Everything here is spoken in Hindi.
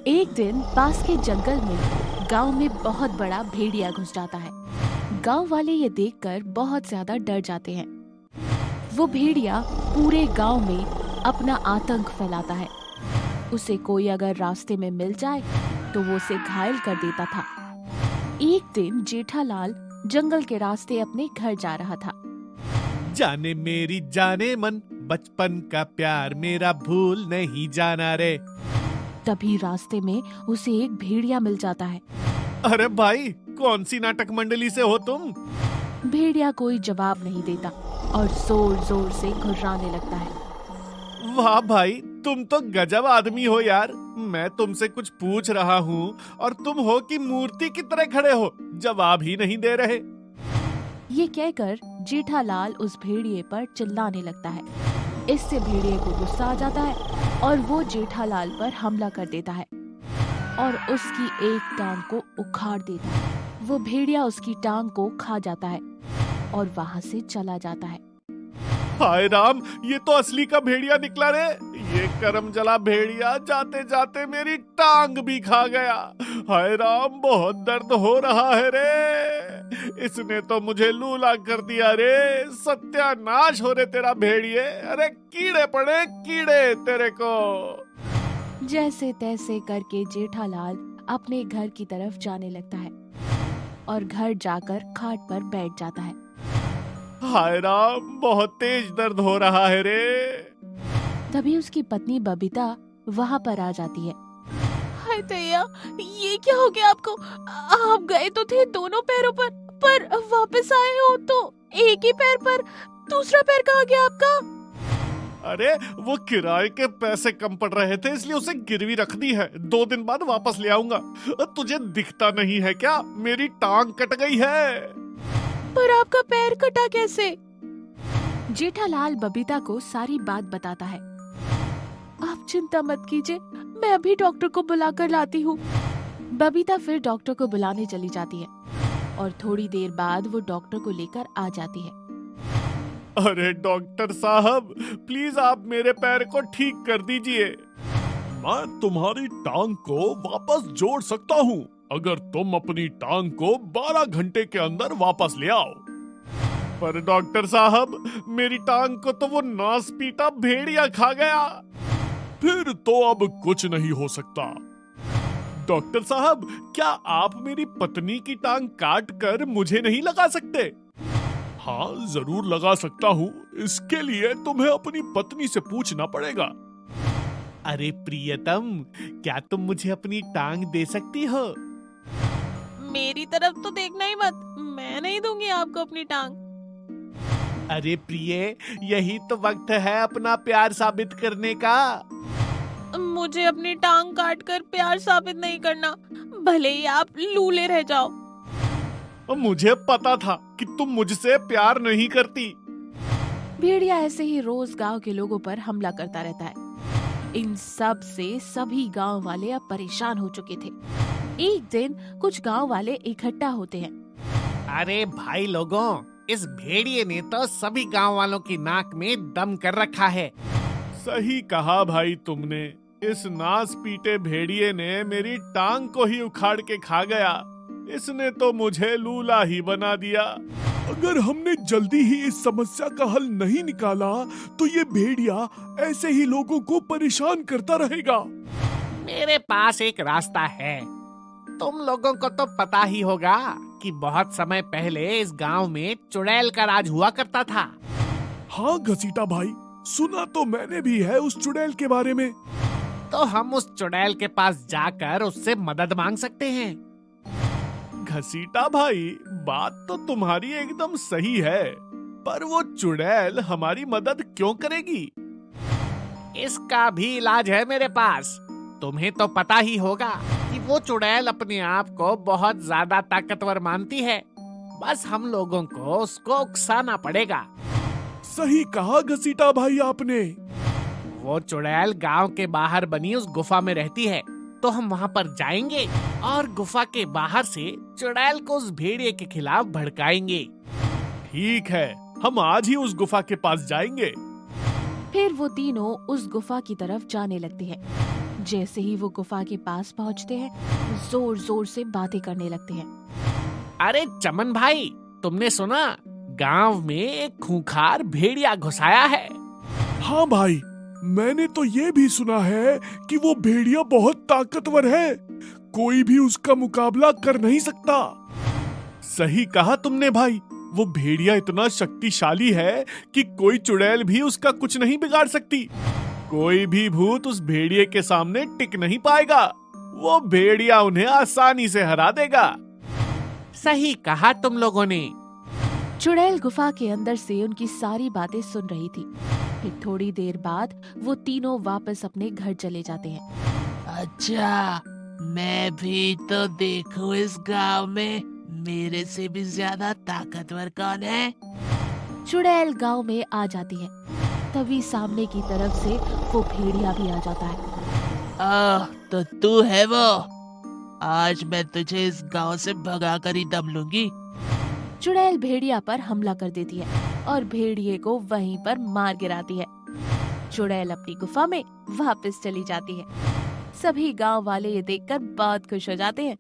एक दिन पास के जंगल में गांव में बहुत बड़ा भेड़िया घुस जाता है। गांव वाले ये देखकर बहुत ज्यादा डर जाते हैं। वो भेड़िया पूरे गांव में अपना आतंक फैलाता है। उसे कोई अगर रास्ते में मिल जाए तो वो उसे घायल कर देता था। एक दिन जेठालाल जंगल के रास्ते अपने घर जा रहा था। जाने मेरी जाने मन, बचपन का प्यार मेरा भूल नहीं जाना रे। तभी रास्ते में उसे एक भेड़िया मिल जाता है। अरे भाई, कौन सी नाटक मंडली से हो तुम? भेड़िया कोई जवाब नहीं देता और जोर जोर से घुर्राने लगता है। वाह भाई, तुम तो गजब आदमी हो यार। मैं तुमसे कुछ पूछ रहा हूँ और तुम हो कि मूर्ति की तरह खड़े हो, जवाब ही नहीं दे रहे। ये कहकर जेठालाल उस भेड़िए पर चिल्लाने लगता है। इससे भेड़िए को गुस्सा आ जाता है और वो जेठालाल पर हमला कर देता है और उसकी एक टांग को उखाड़ देता है। वो भेड़िया उसकी टांग को खा जाता है और वहाँ से चला जाता है। हाय राम, ये तो असली का भेड़िया निकला रे। ये करम जला भेड़िया जाते जाते मेरी टांग भी खा गया। हाय राम, बहुत दर्द हो रहा है रे। इसने तो मुझे लूला कर दिया रे। सत्यानाश हो रे तेरा भेड़िए। अरे कीड़े पड़े कीड़े तेरे को। जैसे तैसे करके जेठालाल अपने घर की तरफ जाने लगता है और घर जाकर खाट पर बैठ जाता है। हाय राम, बहुत तेज दर्द हो रहा है रे। तभी उसकी पत्नी बबीता वहाँ पर आ जाती है। हाय दैया, ये क्या हो गया आपको? आप गए तो थे दोनों पैरों पर वापस आए हो तो एक ही पैर पर। दूसरा पैर कहाँ गया आपका? अरे वो किराए के पैसे कम पड़ रहे थे, इसलिए उसे गिरवी रख दी है। 2 दिन बाद वापस ले आऊंगा। तुझे दिखता नहीं है क्या? मेरी टांग कट गई है। पर आपका पैर कटा कैसे? जेठालाल बबीता को सारी बात बताता है। आप चिंता मत कीजिए, मैं अभी डॉक्टर को बुला कर लाती हूँ। बबीता फिर डॉक्टर को बुलाने चली जाती है और थोड़ी देर बाद वो डॉक्टर को लेकर आ जाती है। अरे डॉक्टर साहब, प्लीज आप मेरे पैर को ठीक कर दीजिए। मैं तुम्हारी टांग को वापस जोड़ सकता हूँ, अगर तुम अपनी टांग को 12 घंटे के अंदर वापस ले आओ। पर डॉक्टर साहब, मेरी टांग को तो वो नास पीटा भेड़िया खा गया। फिर तो अब कुछ नहीं हो सकता। डॉक्टर साहब, क्या आप मेरी पत्नी की टांग काट कर मुझे नहीं लगा सकते? हाँ, जरूर लगा सकता हूँ। इसके लिए तुम्हें अपनी पत्नी से पूछना पड़ेगा। अरे प्रियतम, क्या तुम मुझे अपनी टांग दे सकती हो? मेरी तरफ तो देखना ही मत, मैं नहीं दूंगी आपको अपनी टांग। अरे प्रिय, यही तो वक्त है अपना प्यार साबित करने का। मुझे अपनी टांग काट कर प्यार साबित नहीं करना, भले ही आप लूले रह जाओ। मुझे पता था कि तुम मुझसे प्यार नहीं करती। भेड़िया ऐसे ही रोज गांव के लोगों पर हमला करता रहता है। इन सब से सभी गांव वाले अब परेशान हो चुके थे। एक दिन कुछ गांव वाले इकट्ठा होते हैं। अरे भाई लोगों, इस भेड़िए ने तो सभी गांव वालों की नाक में दम कर रखा है। सही कहा भाई तुमने। इस नास पीटे भेड़िए ने मेरी टांग को ही उखाड़ के खा गया। इसने तो मुझे लूला ही बना दिया। अगर हमने जल्दी ही इस समस्या का हल नहीं निकाला तो ये भेड़िया ऐसे ही लोगों को परेशान करता रहेगा। मेरे पास एक रास्ता है। तुम लोगों को तो पता ही होगा कि बहुत समय पहले इस गांव में चुड़ैल का राज हुआ करता था। हाँ घसीटा भाई, सुना तो मैंने भी है उस चुड़ैल के बारे में। तो हम उस चुड़ैल के पास जाकर उससे मदद मांग सकते हैं। घसीटा भाई, बात तो तुम्हारी एकदम सही है, पर वो चुड़ैल हमारी मदद क्यों करेगी? इसका भी इलाज है मेरे पास। तुम्हें तो पता ही होगा कि वो चुड़ैल अपने आप को बहुत ज्यादा ताकतवर मानती है। बस हम लोगों को उसको उकसाना पड़ेगा। सही कहा घसीटा भाई आपने। वो चुड़ैल गांव के बाहर बनी उस गुफा में रहती है, तो हम वहाँ पर जाएंगे और गुफा के बाहर से चुड़ैल को उस भेड़िए के खिलाफ भड़काएंगे। ठीक है, हम आज ही उस गुफा के पास जाएंगे। फिर वो तीनों उस गुफा की तरफ जाने लगते हैं। जैसे ही वो गुफा के पास पहुंचते हैं, जोर जोर से बातें करने लगते हैं। अरे चमन भाई, तुमने सुना? गांव में एक खूंखार भेड़िया घुसाया है। हाँ भाई, मैंने तो ये भी सुना है कि वो भेड़िया बहुत ताकतवर है, कोई भी उसका मुकाबला कर नहीं सकता। सही कहा तुमने भाई, वो भेड़िया इतना शक्तिशाली है कि कोई चुड़ैल भी उसका कुछ नहीं बिगाड़ सकती। कोई भी भूत उस भेड़िए के सामने टिक नहीं पाएगा। वो भेड़िया उन्हें आसानी से हरा देगा। सही कहा तुम लोगों ने। चुड़ैल गुफा के अंदर से उनकी सारी बातें सुन रही थी। फिर थोड़ी देर बाद वो तीनों वापस अपने घर चले जाते हैं। अच्छा, मैं भी तो देखूं इस गांव में मेरे से भी ज्यादा ताकतवर कौन है। चुड़ैल गांव में आ जाती है। तभी सामने की तरफ से वो भेड़िया भी आ जाता है। तो तू है वो? आज मैं तुझे इस गांव से भगा कर ही दम लूंगी। चुड़ैल भेड़िया पर हमला कर देती है और भेड़िए को वहीं पर मार गिराती है। चुड़ैल अपनी गुफा में वापस चली जाती है। सभी गांव वाले ये देखकर बहुत खुश हो जाते हैं।